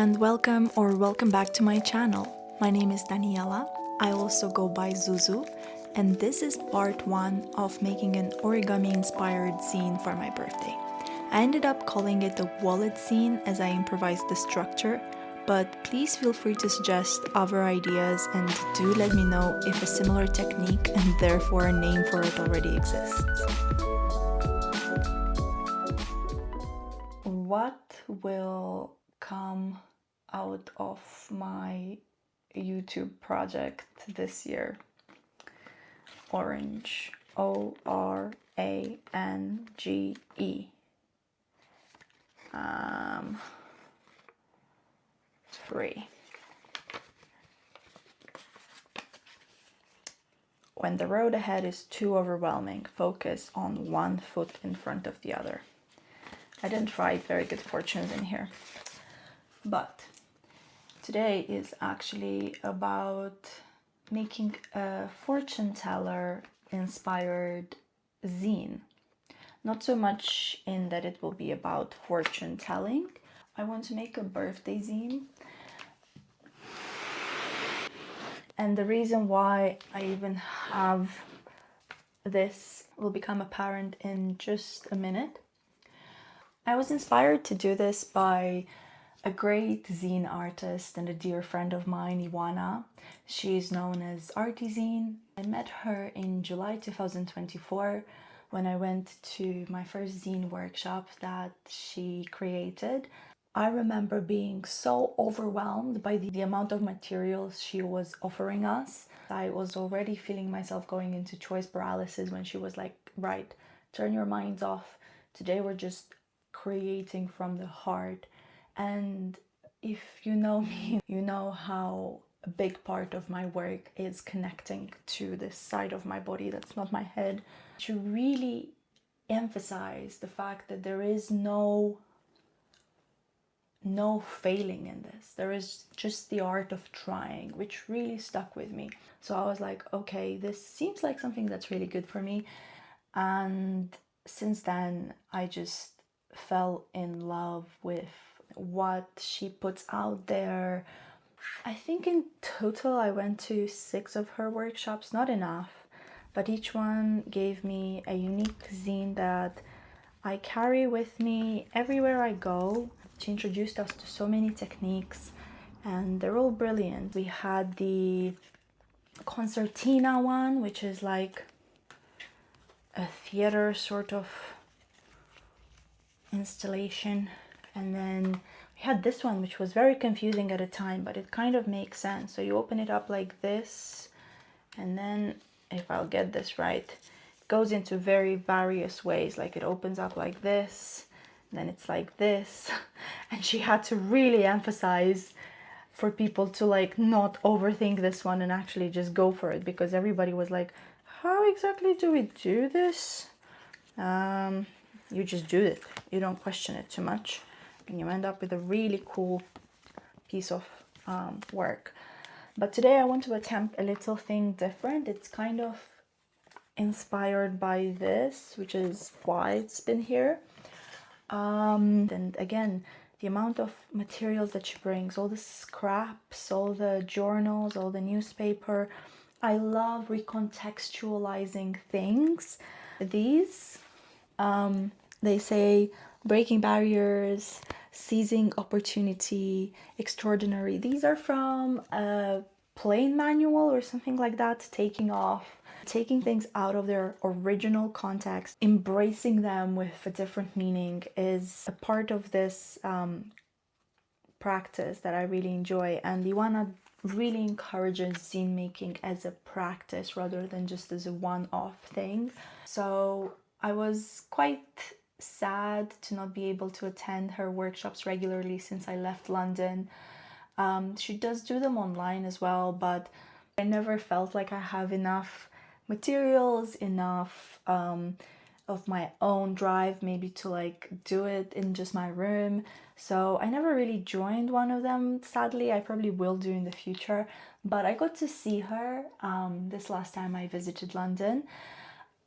and welcome back to my channel. My name is Daniela. I also go by Zuzu, and this is part 1 of making an origami inspired zine for my birthday. I ended up calling it a wallet zine as I improvised the structure, but please feel free to suggest other ideas and do let me know if a similar technique and therefore a name for it already exists. What will come out of my YouTube project this year? Orange. O-R-A-N-G-E. Free. When the road ahead is too overwhelming, focus on one foot in front of the other. I didn't write very good fortunes in here. But today is actually about making a fortune teller inspired zine. Not so much in that it will be about fortune telling. I want to make a birthday zine. And the reason why I even have this will become apparent in just a minute. I was inspired to do this by a great zine artist and a dear friend of mine, Ioana. She's known as Artizine. I met her in July 2024 when I went to my first zine workshop that she created. I remember being so overwhelmed by the amount of materials she was offering us. I was already feeling myself going into choice paralysis when she was like, right, turn your minds off. Today we're just creating from the heart. And if you know me, you know how a big part of my work is connecting to this side of my body that's not my head. To really emphasize the fact that there is no failing in this. There is just the art of trying, which really stuck with me. So I was like, okay, this seems like something that's really good for me. And since then, I just fell in love with what she puts out there. I think in total I went to 6 of her workshops, not enough, but each one gave me a unique zine that I carry with me everywhere I go. She introduced us to so many techniques and they're all brilliant. We had the concertina one, which is like a theater sort of installation, and then we had this one which was very confusing at a time, but it kind of makes sense. So you open it up like this, and then if I'll get this right, it goes into very various ways. Like it opens up like this, then it's like this. And she had to really emphasize for people to like not overthink this one and actually just go for it, because everybody was like, how exactly do we do this? You just do it. You don't question it too much, and you end up with a really cool piece of work. But today I want to attempt a little thing different. It's kind of inspired by this, which is why it's been here. And again, the amount of materials that she brings, all the scraps, all the journals, all the newspaper. I love recontextualizing things. These, they say breaking barriers, seizing opportunity, extraordinary. These are from a plane manual or something like that, taking things out of their original context, embracing them with a different meaning is a part of this practice that I really enjoy. And Ioana really encourages zine making as a practice rather than just as a one-off thing. So I was quite sad to not be able to attend her workshops regularly since I left London. She does do them online as well, but I never felt like I have enough materials, enough of my own drive maybe to like do it in just my room. So I never really joined one of them, sadly. I probably will do in the future, but I got to see her this last time I visited London.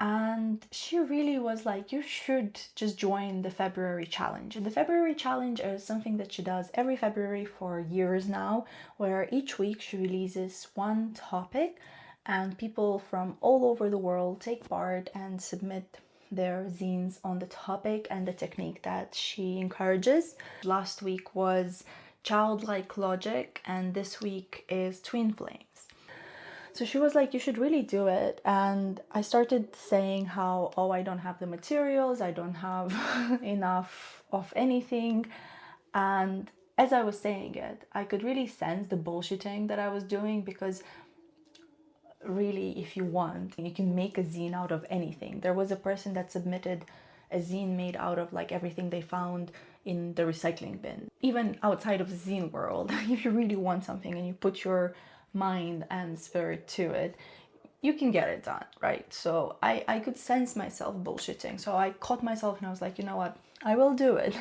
And she really was like, you should just join the February challenge. And the February challenge is something that she does every February for years now, where each week she releases one topic and people from all over the world take part and submit their zines on the topic and the technique that she encourages. Last week was childlike logic, and this week is twin flames. So she was like, you should really do it. And I started saying how, oh, I don't have the materials, I don't have enough of anything. And as I was saying it, I could really sense the bullshitting that I was doing, because really, if you want, you can make a zine out of anything. There was a person that submitted a zine made out of like everything they found in the recycling bin. Even outside of the zine world, if you really want something and you put your mind and spirit to it, you can get it done, right? So I could sense myself bullshitting. So I caught myself and I was like, you know what? I will do it.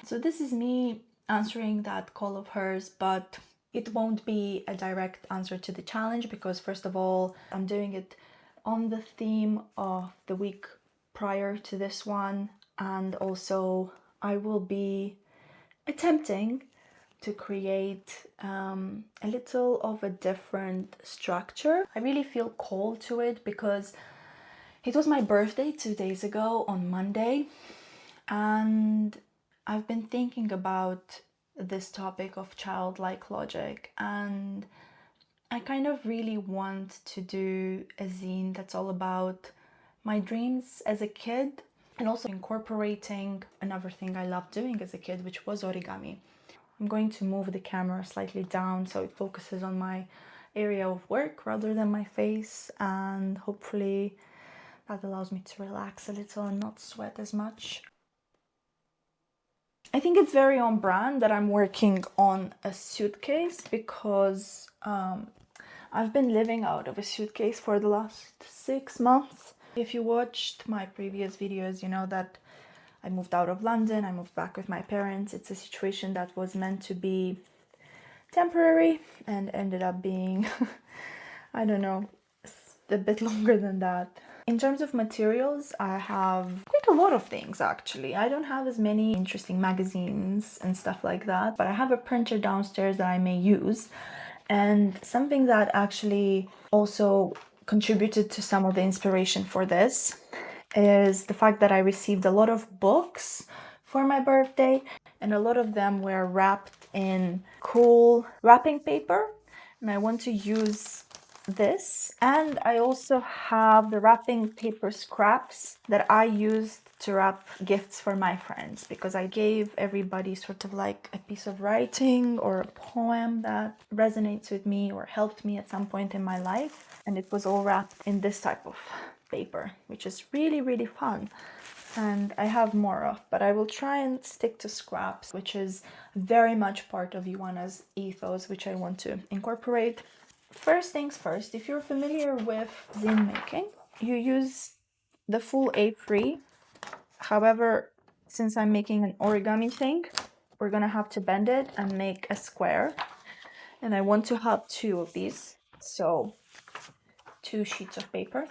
So this is me answering that call of hers, but it won't be a direct answer to the challenge, because first of all, I'm doing it on the theme of the week prior to this one, and also I will be attempting to create a little of a different structure. I really feel called to it because it was my birthday 2 days ago on Monday, and I've been thinking about this topic of childlike logic, and I kind of really want to do a zine that's all about my dreams as a kid, and also incorporating another thing I loved doing as a kid, which was origami. I'm going to move the camera slightly down so it focuses on my area of work rather than my face, and hopefully that allows me to relax a little and not sweat as much. I think it's very on brand that I'm working on a suitcase, because I've been living out of a suitcase for the last 6 months. If you watched my previous videos, you know that I moved out of London, I moved back with my parents. It's a situation that was meant to be temporary and ended up being, I don't know, a bit longer than that. In terms of materials, I have quite a lot of things actually. I don't have as many interesting magazines and stuff like that, but I have a printer downstairs that I may use. And something that actually also contributed to some of the inspiration for this is the fact that I received a lot of books for my birthday, and a lot of them were wrapped in cool wrapping paper. And I want to use this. And I also have the wrapping paper scraps that I used to wrap gifts for my friends, because I gave everybody sort of like a piece of writing or a poem that resonates with me or helped me at some point in my life. And it was all wrapped in this type of paper, which is really, really fun. And I have more of, but I will try and stick to scraps, which is very much part of Ioana's ethos, which I want to incorporate. First things first, if you're familiar with zine making, you use the full A3. However, since I'm making an origami thing, we're gonna have to bend it and make a square. And I want to have 2 of these, so 2 sheets of paper.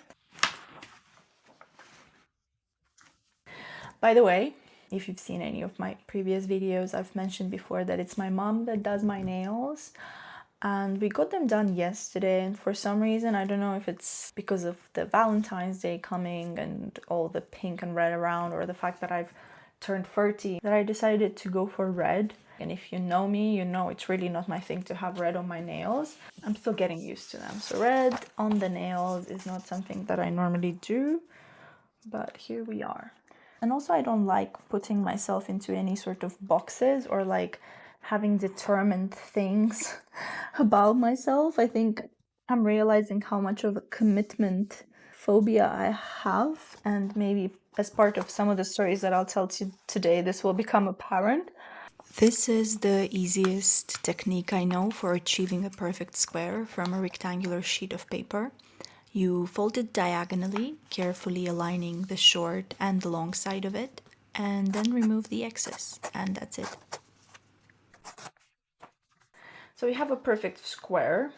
By the way, if you've seen any of my previous videos, I've mentioned before that it's my mom that does my nails. And we got them done yesterday, and for some reason, I don't know if it's because of the Valentine's Day coming and all the pink and red around, or the fact that I've turned 30, that I decided to go for red. And if you know me, you know it's really not my thing to have red on my nails. I'm still getting used to them. So red on the nails is not something that I normally do, but here we are. And also, I don't like putting myself into any sort of boxes or like having determined things about myself. I think I'm realizing how much of a commitment phobia I have, and maybe as part of some of the stories that I'll tell you today, this will become apparent. This is the easiest technique I know for achieving a perfect square from a rectangular sheet of paper. You fold it diagonally, carefully aligning the short and the long side of it, and then remove the excess, and that's it. So we have a perfect square.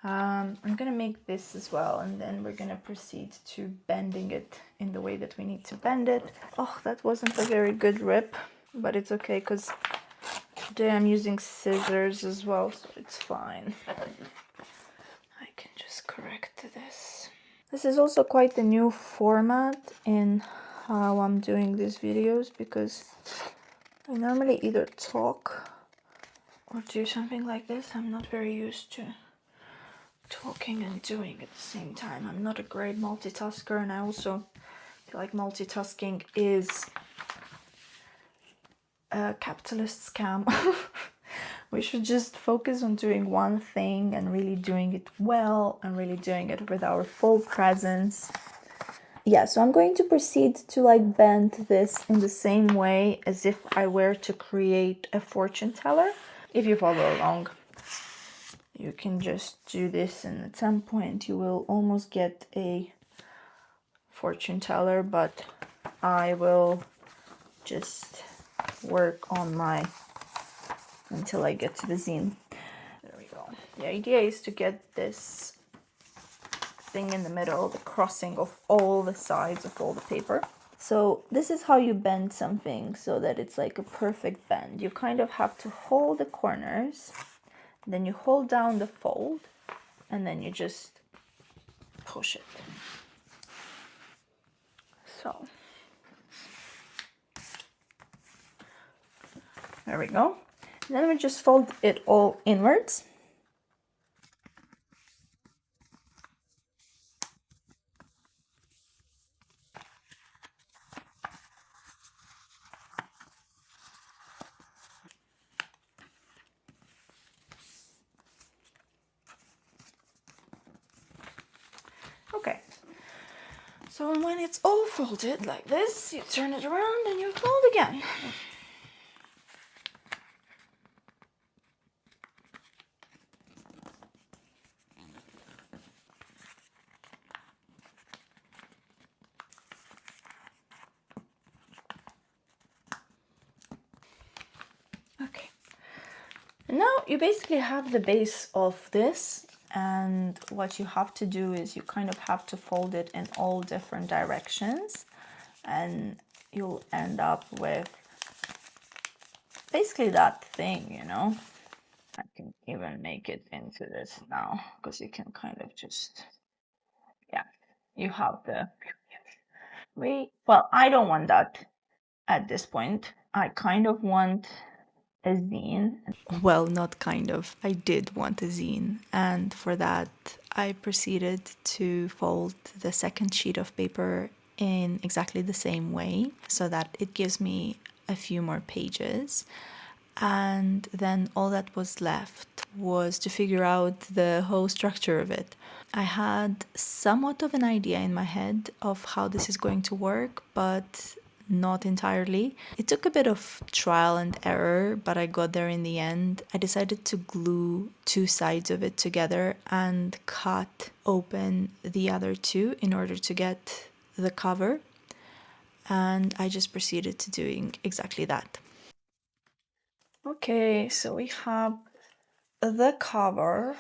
I'm gonna make this as well, and then we're gonna proceed to bending it in the way that we need to bend it. Oh, that wasn't a very good rip, but it's okay because today I'm using scissors as well, so it's fine. I can just correct this. This is also quite a new format in how I'm doing these videos, because I normally either talk or do something like this. I'm not very used to talking and doing at the same time. I'm not a great multitasker, and I also feel like multitasking is a capitalist scam. We should just focus on doing one thing and really doing it well and really doing it with our full presence. Yeah, so I'm going to proceed to like bend this in the same way as if I were to create a fortune teller. If you follow along, you can just do this, and at some point you will almost get a fortune teller, but I will just work on my until I get to the zine. There we go. The idea is to get this thing in the middle, the crossing of all the sides of all the paper. So this is how you bend something so that it's like a perfect bend. You kind of have to hold the corners, then you hold down the fold, and then you just push it. So there we go. And then we just fold it all inwards. Okay. So when it's all folded like this, you turn it around and you fold again. Okay. And now you basically have the base of this, and what you have to do is you kind of have to fold it in all different directions, and you'll end up with basically that thing, you know. I can even make it into this now, because you can kind of just, yeah, you have the, well, I don't want that at this point. I kind of want a zine. Well, not kind of. I did want a zine, and for that, I proceeded to fold the second sheet of paper in exactly the same way so that it gives me a few more pages. And then all that was left was to figure out the whole structure of it. I had somewhat of an idea in my head of how this is going to work, but not entirely. It took a bit of trial and error, but I got there in the end. I decided to glue two sides of it together and cut open the other two in order to get the cover. And I just proceeded to doing exactly that. Okay, so we have the cover,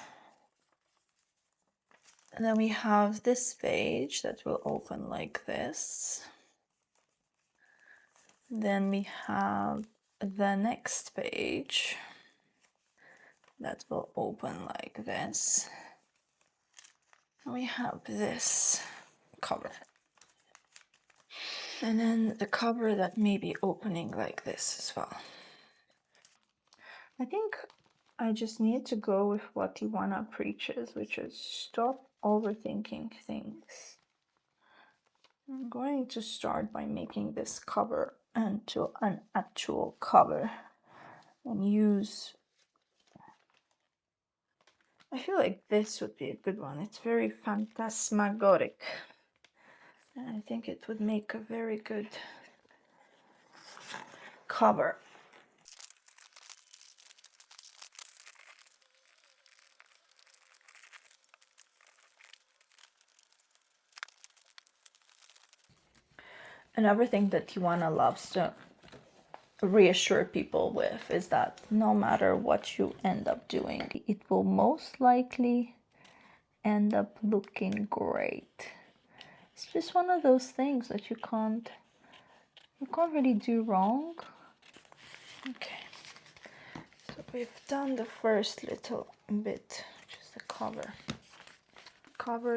and then we have this page that will open like this. Then we have the next page that will open like this. And we have this cover. And then the cover that may be opening like this as well. I think I just need to go with what Ivana preaches, which is stop overthinking things. I'm going to start by making this cover into an actual cover and use, I feel like this would be a good one. It's very phantasmagoric, and I think it would make a very good cover. Another thing that Ioana loves to reassure people with is that no matter what you end up doing, it will most likely end up looking great. It's just one of those things that you can't really do wrong. Okay, so we've done the first little bit, which is the cover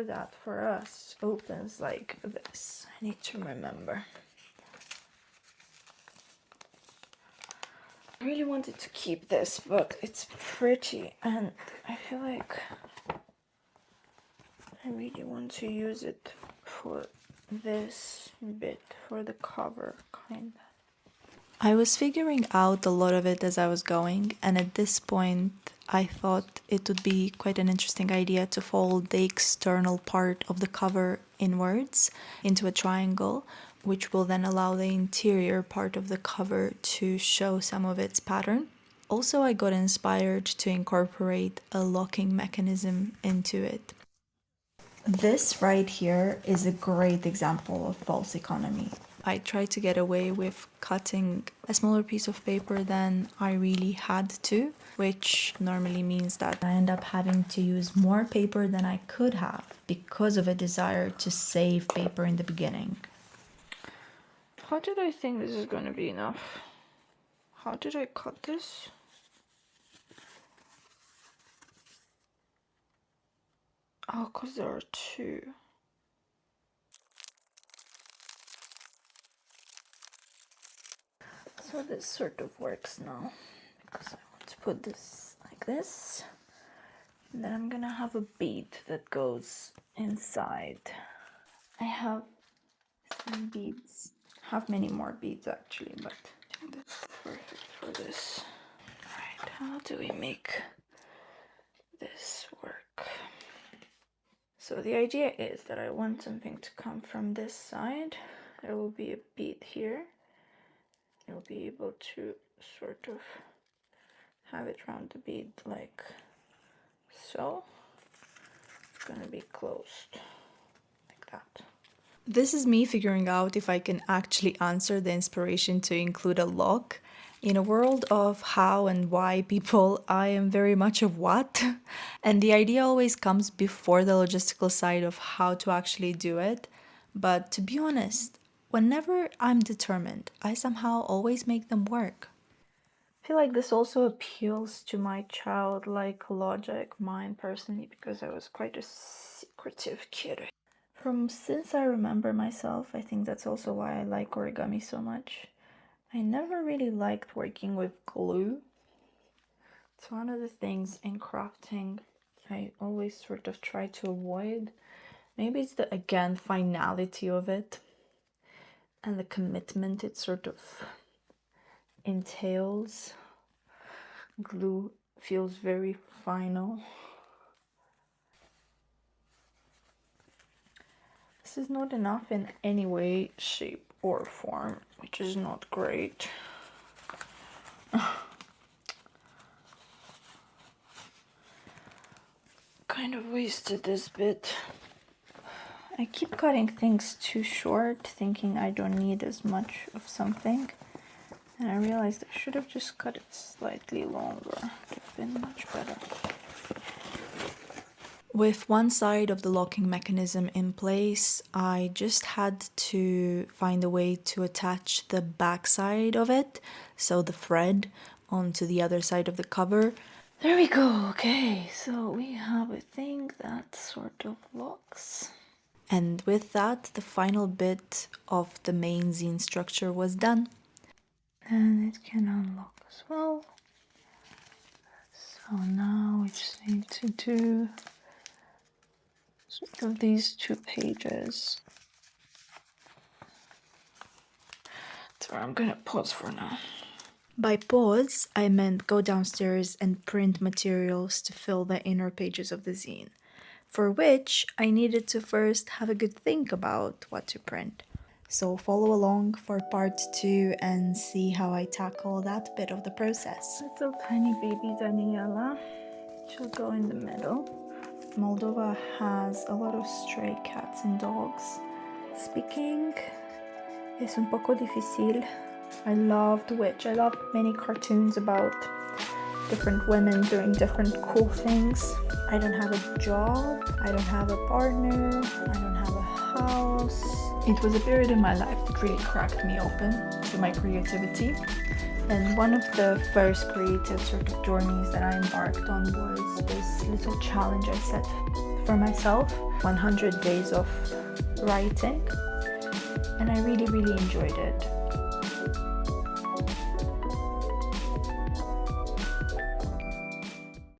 that for us opens like this. I need to remember. I really wanted to keep this, but it's pretty and I feel like I really want to use it for this bit, for the cover kind of. I was figuring out a lot of it as I was going, and at this point I thought it would be quite an interesting idea to fold the external part of the cover inwards into a triangle, which will then allow the interior part of the cover to show some of its pattern. Also, I got inspired to incorporate a locking mechanism into it. This right here is a great example of false economy. I tried to get away with cutting a smaller piece of paper than I really had to, which normally means that I end up having to use more paper than I could have because of a desire to save paper in the beginning. How did I think this is going to be enough? How did I cut this? Oh, because there are two. So this sort of works now, because I want to put this like this, and then I'm gonna have a bead that goes inside. I have some beads, have many more beads actually, but I think that's perfect for this. Alright, how do we make this work? So the idea is that I want something to come from this side. There will be a bead here. You'll be able to sort of have it around the bead like so. It's gonna be closed like that. This is me figuring out if I can actually answer the inspiration to include a lock. In a world of how and why people, I am very much of what. And the idea always comes before the logistical side of how to actually do it. But to be honest, whenever I'm determined, I somehow always make them work. I feel like this also appeals to my childlike logic mind personally, because I was quite a secretive kid. Since I remember myself, I think that's also why I like origami so much. I never really liked working with glue. It's one of the things in crafting I always sort of try to avoid. Maybe it's the, again, finality of it and the commitment it sort of entails. Glue feels very final. This is not enough in any way, shape, or form, which is not great. Kind of wasted this bit. I keep cutting things too short, thinking I don't need as much of something. And I realized I should have just cut it slightly longer. It would have been much better. With one side of the locking mechanism in place, I just had to find a way to attach the back side of it, so the thread, onto the other side of the cover. There we go. Okay, so we have a thing that sort of locks. And with that, the final bit of the main zine structure was done. And it can unlock as well. So now we just need to do sort of these 2 pages. That's where I'm gonna pause for now. By pause, I meant go downstairs and print materials to fill the inner pages of the zine, for which I needed to first have a good think about what to print. So follow along for part 2 and see how I tackle that bit of the process. Little tiny baby Daniela, she'll go in the middle. Moldova has a lot of stray cats and dogs. Speaking es un poco difícil. I loved many cartoons about different women doing different cool things. I don't have a job, I don't have a partner, I don't have a house. It was a period in my life that really cracked me open to my creativity. And one of the first creative sort of journeys that I embarked on was this little challenge I set for myself, 100 days of writing. And I really, really enjoyed it.